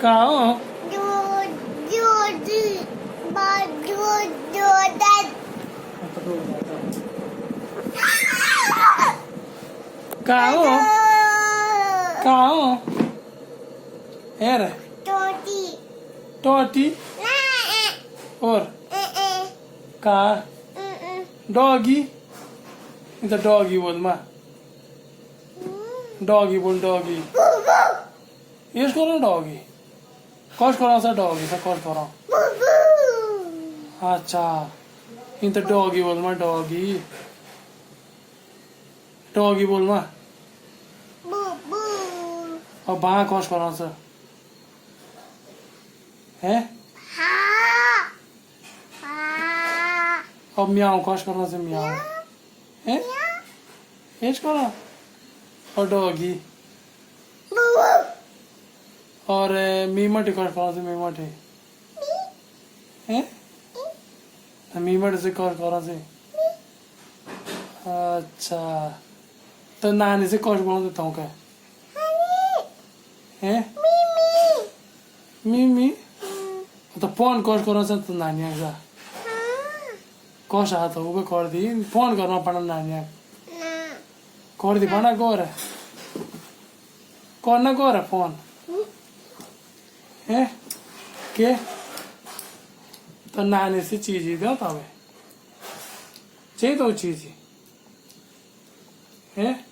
Cao. Cao. Cao. Era. Toti. Or. Ka. Doggy. It's a doggy one, ma. Doggy one, doggy. Yes, करो doggy. कौन करो सा doggy सा कौन करो? अच्छा. इन तो doggy बोल मा doggy. Doggy बोल मा. और बाहर कौन करो सा? हैं? और म्याऊ कौन करो सा म्याऊ? हैं? येच करो. और doggy. और मीमट कौन कौन से मीमट है? हैं? मीमट से कौन कौन से? अच्छा. तो नानी से कौन कौन देता हूँ क्या? हैं? Mimi. तो फोन कौन कौन से तो नानी आएगा? कौन सा तो वो भी कर दी. फोन करना पड़ा नानी आए. कर दी पड़ा कौन है? कौन ना कौन है फोन? हैं? क्या? तो नानी से चीज़ ही दो तबे. चाहिए तो चीज़ ही. हैं?